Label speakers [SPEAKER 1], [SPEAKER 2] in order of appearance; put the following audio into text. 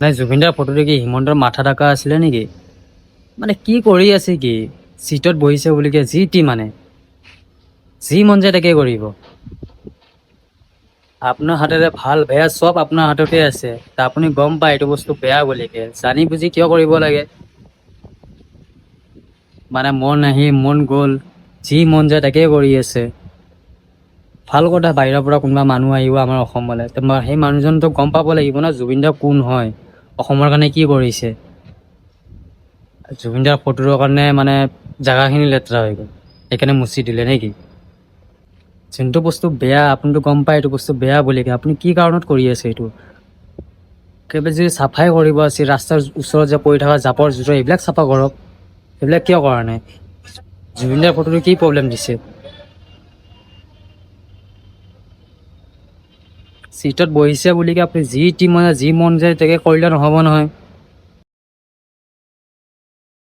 [SPEAKER 1] নাই জুবিনদাৰ ফটোটো কি হিমন্তৰ মাথা ডাকা আছিলে নেকি? মানে কি কৰি আছে কি? চিটত বহিছে বুলিকে যি টি মানে যি মন যায় তাকে কৰিব। আপোনাৰ হাতেৰে ভাল বেয়া চব আপোনাৰ হাততে আছে। তা আপুনি গম পায় এইটো বস্তু বেয়া বুলিকে, জানি বুজি কিয় কৰিব লাগে? মানে মন আহি মন গ'ল, যি মন যায় তাকে কৰি আছে। ভাল কথা, বাহিৰৰ পৰা কোনোবা মানুহ আহিব আমাৰ অসমলৈ, সেই মানুহজনতো গম পাব লাগিব ন জুবিন দা কোন হয়, অসমৰ কাৰণে কি কৰিছে। জুবিন দাৰ ফটোৰ কাৰণে মানে জেগাখিনি লেতেৰা হৈ গ'ল, সেইকাৰণে মুচি দিলে নেকি? যোনটো বস্তু বেয়া আপুনিতো গম পায় এইটো বস্তু বেয়া বুলি, আপুনি কি কাৰণত কৰি আছে এইটো? একেবাৰে যদি চাফাই কৰিব আছে, ৰাস্তাৰ ওচৰত যে পৰি থকা জাবৰ জোঁথৰ এইবিলাক চাফা কৰক। সেইবিলাক কিয় কৰা নাই? জুবিনদাৰ ফটোটো কি প্ৰব্লেম দিছে? চিটত বহিছে বুলি আপুনি যি টি মানে যি মন যায় তাকে কৰিলে নহ'ব নহয়।